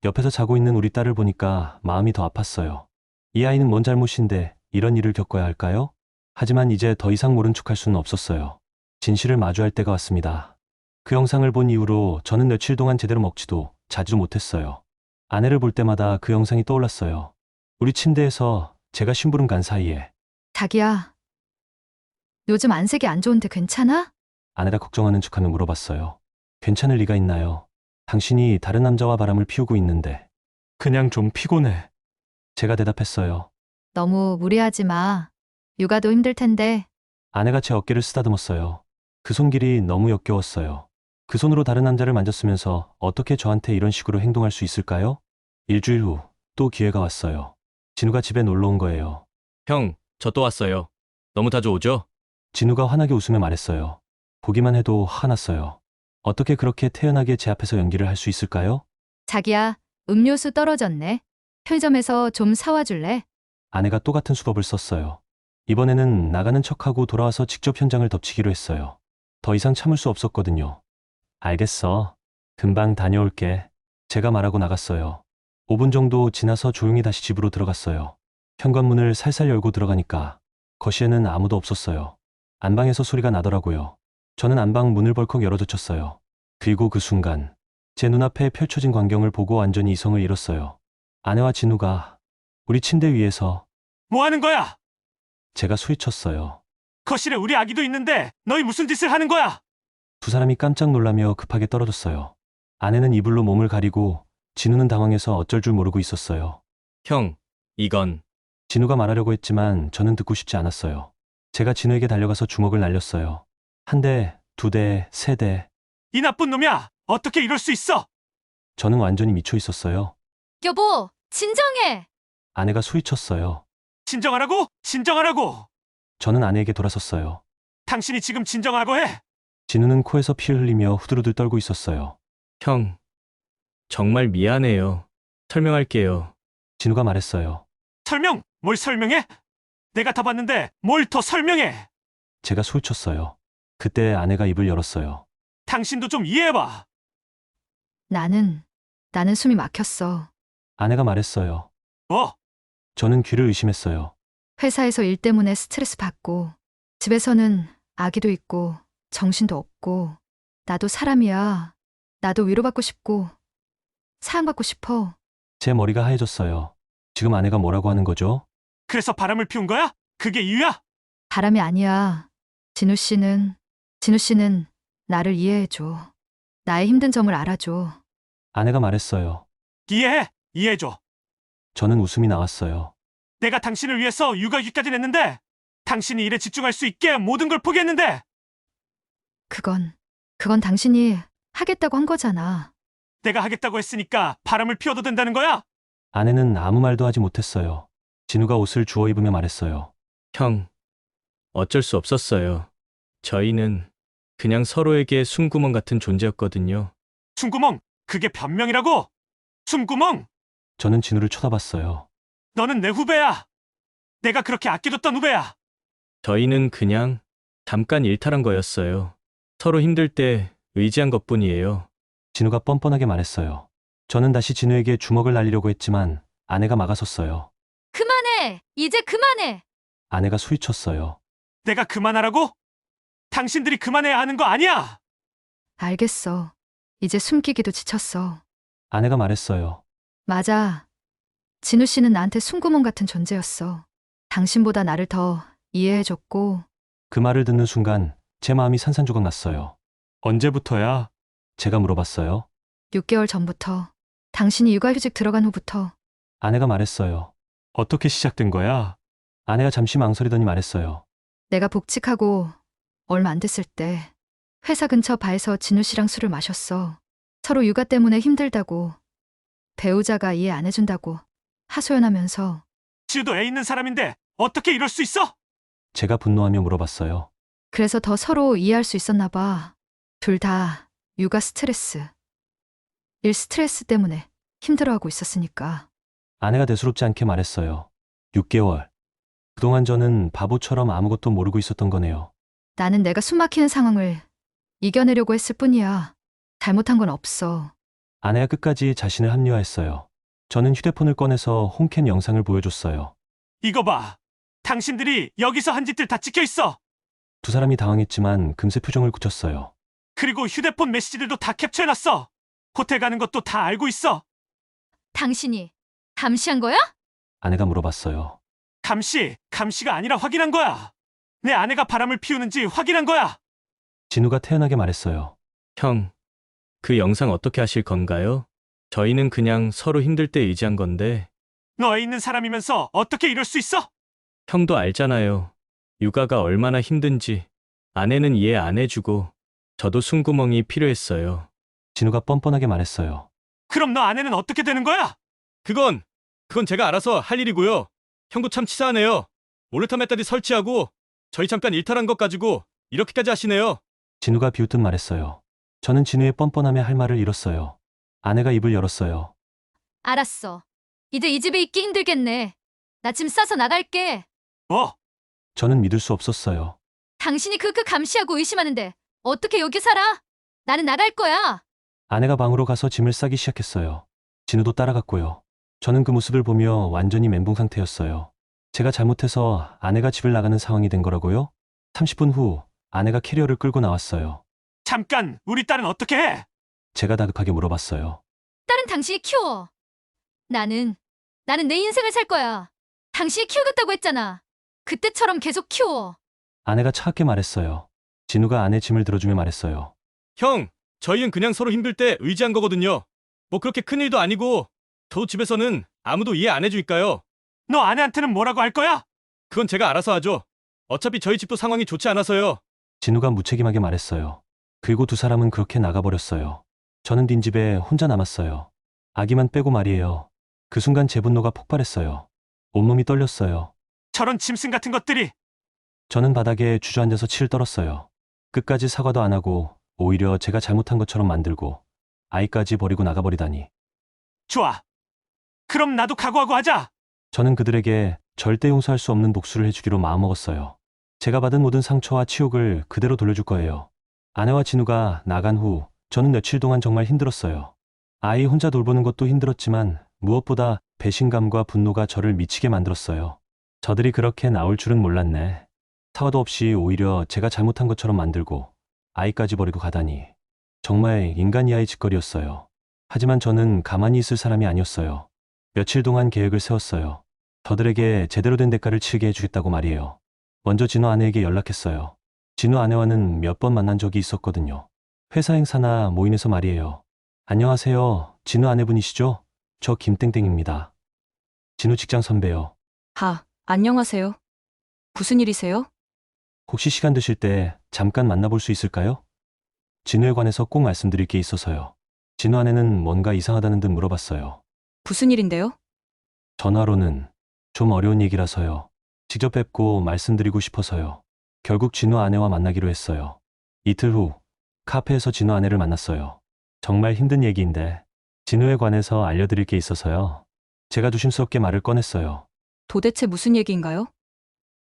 옆에서 자고 있는 우리 딸을 보니까 마음이 더 아팠어요. 이 아이는 뭔 잘못인데 이런 일을 겪어야 할까요? 하지만 이제 더 이상 모른 척할 수는 없었어요. 진실을 마주할 때가 왔습니다. 그 영상을 본 이후로 저는 며칠 동안 제대로 먹지도 자지도 못했어요. 아내를 볼 때마다 그 영상이 떠올랐어요. 우리 침대에서 제가 심부름 간 사이에. 자기야, 요즘 안색이 안 좋은데 괜찮아? 아내가 걱정하는 척하며 물어봤어요. 괜찮을 리가 있나요? 당신이 다른 남자와 바람을 피우고 있는데. 그냥 좀 피곤해. 제가 대답했어요. 너무 무리하지 마. 육아도 힘들 텐데. 아내가 제 어깨를 쓰다듬었어요. 그 손길이 너무 역겨웠어요. 그 손으로 다른 남자를 만졌으면서 어떻게 저한테 이런 식으로 행동할 수 있을까요? 일주일 후 또 기회가 왔어요. 진우가 집에 놀러 온 거예요. 형, 저 또 왔어요. 너무 자주 오죠? 진우가 환하게 웃으며 말했어요. 보기만 해도 화가 났어요. 어떻게 그렇게 태연하게 제 앞에서 연기를 할 수 있을까요? 자기야, 음료수 떨어졌네. 편의점에서 좀 사와 줄래? 아내가 또 같은 수법을 썼어요. 이번에는 나가는 척하고 돌아와서 직접 현장을 덮치기로 했어요. 더 이상 참을 수 없었거든요. 알겠어. 금방 다녀올게. 제가 말하고 나갔어요. 5분 정도 지나서 조용히 다시 집으로 들어갔어요. 현관문을 살살 열고 들어가니까 거실에는 아무도 없었어요. 안방에서 소리가 나더라고요. 저는 안방 문을 벌컥 열어젖혔어요. 그리고 그 순간 제 눈앞에 펼쳐진 광경을 보고 완전히 이성을 잃었어요. 아내와 진우가 우리 침대 위에서 뭐 하는 거야? 제가 소리쳤어요. 거실에 우리 아기도 있는데 너희 무슨 짓을 하는 거야? 두 사람이 깜짝 놀라며 급하게 떨어졌어요. 아내는 이불로 몸을 가리고 진우는 당황해서 어쩔 줄 모르고 있었어요. 형, 이건. 진우가 말하려고 했지만 저는 듣고 싶지 않았어요. 제가 진우에게 달려가서 주먹을 날렸어요. 한 대, 두 대, 세 대. 이 나쁜 놈이야! 어떻게 이럴 수 있어? 저는 완전히 미쳐 있었어요. 여보, 진정해! 아내가 소리쳤어요. 진정하라고? 진정하라고! 저는 아내에게 돌아섰어요. 당신이 지금 진정하라고 해! 진우는 코에서 피를 흘리며 후들후들 떨고 있었어요. 형, 정말 미안해요. 설명할게요. 진우가 말했어요. 설명? 뭘 설명해? 내가 다 봤는데 뭘 더 설명해! 제가 소리쳤어요. 그때 아내가 입을 열었어요. 당신도 좀 이해해봐! 나는 숨이 막혔어. 아내가 말했어요. 뭐? 저는 귀를 의심했어요. 회사에서 일 때문에 스트레스 받고, 집에서는 아기도 있고, 정신도 없고, 나도 사람이야. 나도 위로받고 싶고, 사랑받고 싶어. 제 머리가 하얘졌어요. 지금 아내가 뭐라고 하는 거죠? 그래서 바람을 피운 거야? 그게 이유야? 바람이 아니야. 진우 씨는 나를 이해해줘. 나의 힘든 점을 알아줘. 아내가 말했어요. 이해해! 이해해줘! 저는 웃음이 나왔어요. 내가 당신을 위해서 육아휴직까지 냈는데 당신이 일에 집중할 수 있게 모든 걸 포기했는데 그건 당신이 하겠다고 한 거잖아. 내가 하겠다고 했으니까 바람을 피워도 된다는 거야? 아내는 아무 말도 하지 못했어요. 진우가 옷을 주워 입으며 말했어요. 형, 어쩔 수 없었어요. 저희는 그냥 서로에게 숨구멍 같은 존재였거든요. 숨구멍! 그게 변명이라고! 숨구멍! 저는 진우를 쳐다봤어요. 너는 내 후배야! 내가 그렇게 아껴줬던 후배야! 저희는 그냥 잠깐 일탈한 거였어요. 서로 힘들 때 의지한 것뿐이에요. 진우가 뻔뻔하게 말했어요. 저는 다시 진우에게 주먹을 날리려고 했지만 아내가 막아섰어요. 그만해! 이제 그만해! 아내가 소리쳤어요. 내가 그만하라고? 당신들이 그만해야 하는 거 아니야? 알겠어. 이제 숨기기도 지쳤어. 아내가 말했어요. 맞아. 진우 씨는 나한테 숨구멍 같은 존재였어. 당신보다 나를 더 이해해줬고, 그 말을 듣는 순간 제 마음이 산산조각 났어요. 언제부터야? 제가 물어봤어요. 6개월 전부터, 당신이 육아휴직 들어간 후부터, 아내가 말했어요. 어떻게 시작된 거야? 아내가 잠시 망설이더니 말했어요. 내가 복직하고 얼마 안 됐을 때, 회사 근처 바에서 진우 씨랑 술을 마셨어. 서로 육아 때문에 힘들다고, 배우자가 이해 안 해준다고 하소연하면서, 지우도 애 있는 사람인데 어떻게 이럴 수 있어? 제가 분노하며 물어봤어요. 그래서 더 서로 이해할 수 있었나 봐. 둘 다 육아 스트레스, 일 스트레스 때문에 힘들어하고 있었으니까. 아내가 대수롭지 않게 말했어요. 6개월. 그동안 저는 바보처럼 아무것도 모르고 있었던 거네요. 나는 내가 숨막히는 상황을 이겨내려고 했을 뿐이야. 잘못한 건 없어. 아내가 끝까지 자신을 합리화했어요. 저는 휴대폰을 꺼내서 홈캠 영상을 보여줬어요. 이거 봐. 당신들이 여기서 한 짓들 다 찍혀 있어. 두 사람이 당황했지만 금세 표정을 굳혔어요. 그리고 휴대폰 메시지들도 다 캡처해놨어. 호텔 가는 것도 다 알고 있어. 당신이 감시한 거야? 아내가 물어봤어요. 감시가 아니라 확인한 거야. 내 아내가 바람을 피우는지 확인한 거야. 진우가 태연하게 말했어요. 형, 그 영상 어떻게 하실 건가요? 저희는 그냥 서로 힘들 때 의지한 건데, 너 애 있는 사람이면서 어떻게 이럴 수 있어? 형도 알잖아요. 육아가 얼마나 힘든지. 아내는 이해 안 해주고, 저도 숨구멍이 필요했어요. 진우가 뻔뻔하게 말했어요. 그럼 너 아내는 어떻게 되는 거야? 그건 제가 알아서 할 일이고요. 형도 참 치사하네요. 몰래카 메타디 설치하고, 저희 잠깐 일탈한 것 가지고 이렇게까지 하시네요. 진우가 비웃듯 말했어요. 저는 진우의 뻔뻔함에 할 말을 잃었어요. 아내가 입을 열었어요. 알았어. 이제 이 집에 있기 힘들겠네. 나 짐 싸서 나갈게. 뭐? 저는 믿을 수 없었어요. 당신이 그 감시하고 의심하는데 어떻게 여기 살아? 나는 나갈 거야. 아내가 방으로 가서 짐을 싸기 시작했어요. 진우도 따라갔고요. 저는 그 모습을 보며 완전히 멘붕 상태였어요. 제가 잘못해서 아내가 집을 나가는 상황이 된 거라고요? 30분 후 아내가 캐리어를 끌고 나왔어요. 잠깐, 우리 딸은 어떻게 해? 제가 다급하게 물어봤어요. 딸은 당신이 키워. 나는 내 인생을 살 거야. 당신이 키우겠다고 했잖아. 그때처럼 계속 키워. 아내가 차갑게 말했어요. 진우가 아내 짐을 들어주며 말했어요. 형, 저희는 그냥 서로 힘들 때 의지한 거거든요. 뭐 그렇게 큰일도 아니고, 저도 집에서는 아무도 이해 안 해주니까요. 너 아내한테는 뭐라고 할 거야? 그건 제가 알아서 하죠. 어차피 저희 집도 상황이 좋지 않아서요. 진우가 무책임하게 말했어요. 그리고 두 사람은 그렇게 나가버렸어요. 저는 빈집에 혼자 남았어요. 아기만 빼고 말이에요. 그 순간 제 분노가 폭발했어요. 온몸이 떨렸어요. 저런 짐승 같은 것들이. 저는 바닥에 주저앉아서 치를 떨었어요. 끝까지 사과도 안 하고 오히려 제가 잘못한 것처럼 만들고 아이까지 버리고 나가버리다니. 좋아. 그럼 나도 각오하고 하자. 저는 그들에게 절대 용서할 수 없는 복수를 해주기로 마음먹었어요. 제가 받은 모든 상처와 치욕을 그대로 돌려줄 거예요. 아내와 진우가 나간 후 저는 며칠 동안 정말 힘들었어요. 아이 혼자 돌보는 것도 힘들었지만 무엇보다 배신감과 분노가 저를 미치게 만들었어요. 저들이 그렇게 나올 줄은 몰랐네. 사과도 없이 오히려 제가 잘못한 것처럼 만들고 아이까지 버리고 가다니. 정말 인간 이하의 짓거리였어요. 하지만 저는 가만히 있을 사람이 아니었어요. 며칠 동안 계획을 세웠어요. 저들에게 제대로 된 대가를 치르게 해주겠다고 말이에요. 먼저 진우 아내에게 연락했어요. 진우 아내와는 몇 번 만난 적이 있었거든요. 회사 행사나 모임에서 말이에요. 안녕하세요. 진우 아내분이시죠? 저 김땡땡입니다. 진우 직장 선배요. 안녕하세요. 무슨 일이세요? 혹시 시간 되실 때 잠깐 만나볼 수 있을까요? 진우에 관해서 꼭 말씀드릴 게 있어서요. 진우 아내는 뭔가 이상하다는 듯 물어봤어요. 무슨 일인데요? 전화로는 좀 어려운 얘기라서요. 직접 뵙고 말씀드리고 싶어서요. 결국 진우 아내와 만나기로 했어요. 이틀 후 카페에서 진우 아내를 만났어요. 정말 힘든 얘기인데 진우에 관해서 알려드릴 게 있어서요. 제가 조심스럽게 말을 꺼냈어요. 도대체 무슨 얘기인가요?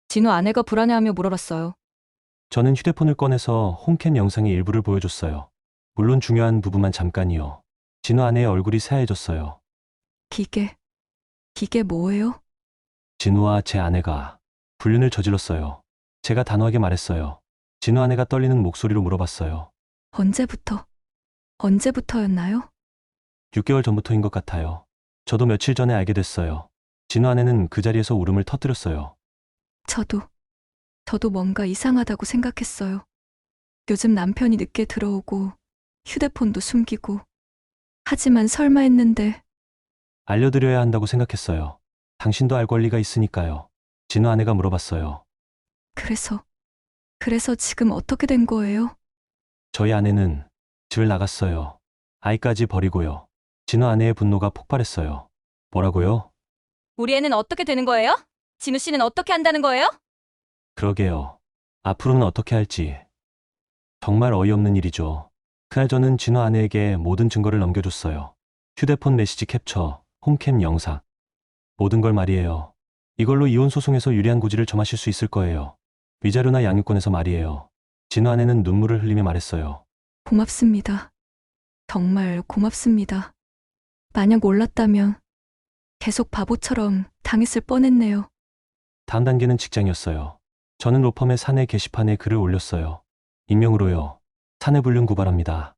진우 아내가 불안해하며 물어봤어요. 저는 휴대폰을 꺼내서 홈캠 영상의 일부를 보여줬어요. 물론 중요한 부분만 잠깐이요. 진우 아내의 얼굴이 새하얘졌어요. 이게 뭐예요? 진우와 제 아내가 불륜을 저질렀어요. 제가 단호하게 말했어요. 진우 아내가 떨리는 목소리로 물어봤어요. 언제부터였나요? 6개월 전부터인 것 같아요. 저도 며칠 전에 알게 됐어요. 진우 아내는 그 자리에서 울음을 터뜨렸어요. 저도 뭔가 이상하다고 생각했어요. 요즘 남편이 늦게 들어오고 휴대폰도 숨기고. 하지만 설마 했는데 알려드려야 한다고 생각했어요. 당신도 알 권리가 있으니까요. 진우 아내가 물어봤어요. 그래서 지금 어떻게 된 거예요? 저희 아내는 집을 나갔어요. 아이까지 버리고요. 진우 아내의 분노가 폭발했어요. 뭐라고요? 우리 애는 어떻게 되는 거예요? 진우 씨는 어떻게 한다는 거예요? 그러게요. 앞으로는 어떻게 할지. 정말 어이없는 일이죠. 그날 저는 진우 아내에게 모든 증거를 넘겨줬어요. 휴대폰 메시지 캡처, 홈캠 영상. 모든 걸 말이에요. 이걸로 이혼 소송에서 유리한 고지를 점하실 수 있을 거예요. 위자료나 양육권에서 말이에요. 진우 아내는 눈물을 흘리며 말했어요. 고맙습니다. 정말 고맙습니다. 만약 몰랐다면 계속 바보처럼 당했을 뻔했네요. 다음 단계는 직장이었어요. 저는 로펌의 사내 게시판에 글을 올렸어요. 익명으로요. 사내 불륜 고발합니다.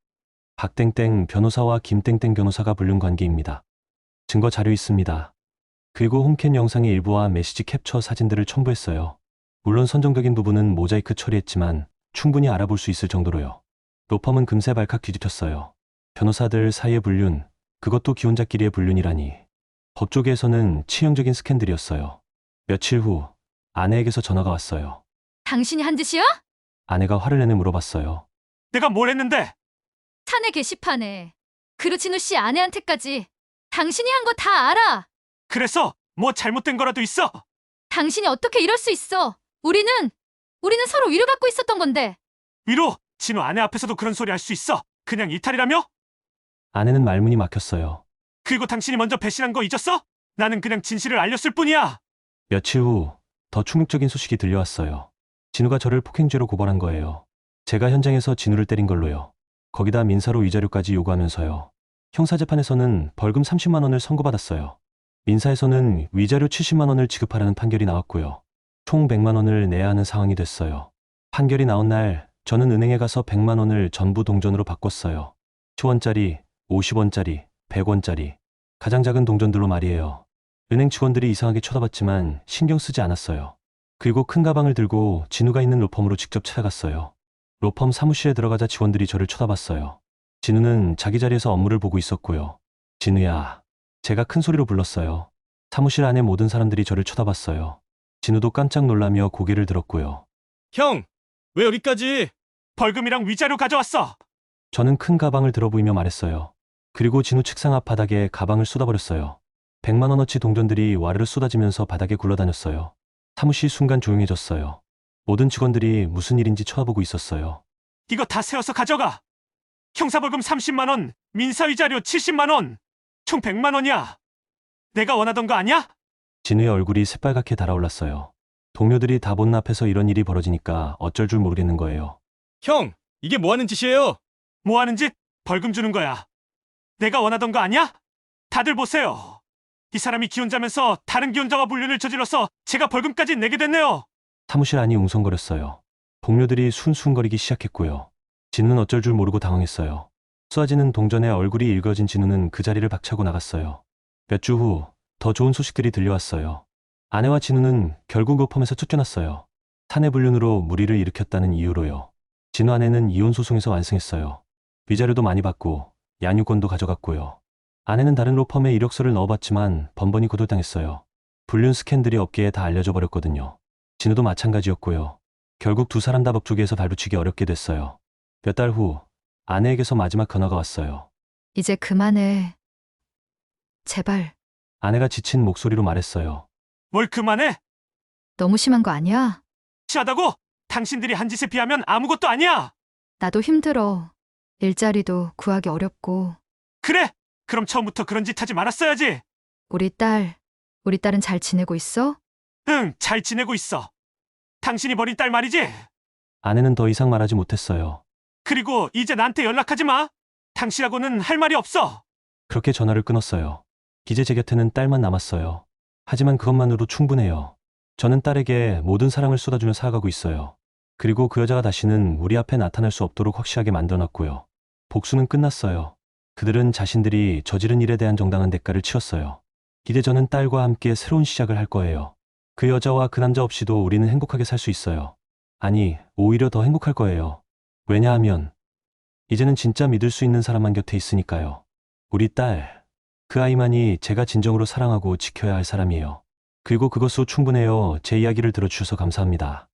박땡땡 변호사와 김땡땡 변호사가 불륜 관계입니다. 증거 자료 있습니다. 그리고 홈캠 영상의 일부와 메시지 캡처 사진들을 첨부했어요. 물론 선정적인 부분은 모자이크 처리했지만 충분히 알아볼 수 있을 정도로요. 로펌은 금세 발칵 뒤집혔어요. 변호사들 사이의 불륜, 그것도 기혼자끼리의 불륜이라니. 법조계에서는 치명적인 스캔들이었어요. 며칠 후 아내에게서 전화가 왔어요. 당신이 한 짓이야? 아내가 화를 내며 물어봤어요. 내가 뭘 했는데? 사내 게시판에 그리고 진우 씨 아내한테까지 당신이 한 거 다 알아. 그래서 뭐 잘못된 거라도 있어? 당신이 어떻게 이럴 수 있어? 우리는 서로 위로받고 있었던 건데. 위로, 진우 아내 앞에서도 그런 소리 할 수 있어? 그냥 이탈이라며? 아내는 말문이 막혔어요. 그리고 당신이 먼저 배신한 거 잊었어? 나는 그냥 진실을 알렸을 뿐이야. 며칠 후 더 충격적인 소식이 들려왔어요. 진우가 저를 폭행죄로 고발한 거예요. 제가 현장에서 진우를 때린 걸로요. 거기다 민사로 위자료까지 요구하면서요. 형사재판에서는 벌금 30만 원을 선고받았어요. 민사에서는 위자료 70만 원을 지급하라는 판결이 나왔고요. 총 100만 원을 내야 하는 상황이 됐어요. 판결이 나온 날 저는 은행에 가서 100만 원을 전부 동전으로 바꿨어요. 10원짜리, 50원짜리, 100원짜리. 가장 작은 동전들로 말이에요. 은행 직원들이 이상하게 쳐다봤지만 신경 쓰지 않았어요. 그리고 큰 가방을 들고 진우가 있는 로펌으로 직접 찾아갔어요. 로펌 사무실에 들어가자 직원들이 저를 쳐다봤어요. 진우는 자기 자리에서 업무를 보고 있었고요. 진우야. 제가 큰 소리로 불렀어요. 사무실 안에 모든 사람들이 저를 쳐다봤어요. 진우도 깜짝 놀라며 고개를 들었고요. 형, 왜 여기까지? 벌금이랑 위자료 가져왔어. 저는 큰 가방을 들어 보이며 말했어요. 그리고 진우 책상 앞 바닥에 가방을 쏟아버렸어요. 100만 원어치 동전들이 와르르 쏟아지면서 바닥에 굴러다녔어요. 사무실 순간 조용해졌어요. 모든 직원들이 무슨 일인지 쳐다보고 있었어요. 이거 다 세어서 가져가. 형사벌금 30만 원, 민사위자료 70만 원, 총 100만 원이야. 내가 원하던 거 아니야? 진우의 얼굴이 새빨갛게 달아올랐어요. 동료들이 다 본 앞에서 이런 일이 벌어지니까 어쩔 줄 모르겠는 거예요. 형, 이게 뭐 하는 짓이에요? 뭐 하는 짓? 벌금 주는 거야. 내가 원하던 거 아니야? 다들 보세요. 이 사람이 기혼자면서 다른 기혼자와 불륜을 저질러서 제가 벌금까지 내게 됐네요. 사무실 안이 웅성거렸어요. 동료들이 순순거리기 시작했고요. 진우는 어쩔 줄 모르고 당황했어요. 쏘아지는 동전에 얼굴이 일그러진 진우는 그 자리를 박차고 나갔어요. 몇 주 후 더 좋은 소식들이 들려왔어요. 아내와 진우는 결국 로펌에서 쫓겨났어요. 사내 불륜으로 무리를 일으켰다는 이유로요. 진우 아내는 이혼 소송에서 완승했어요. 위자료도 많이 받고 양육권도 가져갔고요. 아내는 다른 로펌에 이력서를 넣어봤지만 번번이 거절당했어요. 불륜 스캔들이 업계에 다 알려져 버렸거든요. 진우도 마찬가지였고요. 결국 두 사람 다 법조계에서 발붙이기 어렵게 됐어요. 몇 달 후 아내에게서 마지막 전화가 왔어요. 이제 그만해. 제발. 아내가 지친 목소리로 말했어요. 뭘 그만해? 너무 심한 거 아니야? 취하다고? 당신들이 한 짓에 비하면 아무것도 아니야. 나도 힘들어. 일자리도 구하기 어렵고. 그래? 그럼 처음부터 그런 짓 하지 말았어야지. 우리 딸은 잘 지내고 있어? 응, 잘 지내고 있어. 당신이 버린 딸 말이지? 아내는 더 이상 말하지 못했어요. 그리고 이제 나한테 연락하지 마. 당신하고는 할 말이 없어. 그렇게 전화를 끊었어요. 이제 제 곁에는 딸만 남았어요. 하지만 그것만으로 충분해요. 저는 딸에게 모든 사랑을 쏟아주며 살아가고 있어요. 그리고 그 여자가 다시는 우리 앞에 나타날 수 없도록 확실하게 만들어놨고요. 복수는 끝났어요. 그들은 자신들이 저지른 일에 대한 정당한 대가를 치렀어요. 이제 저는 딸과 함께 새로운 시작을 할 거예요. 그 여자와 그 남자 없이도 우리는 행복하게 살 수 있어요. 아니, 오히려 더 행복할 거예요. 왜냐하면 이제는 진짜 믿을 수 있는 사람만 곁에 있으니까요. 우리 딸, 그 아이만이 제가 진정으로 사랑하고 지켜야 할 사람이에요. 그리고 그것으로 충분해요. 제 이야기를 들어주셔서 감사합니다.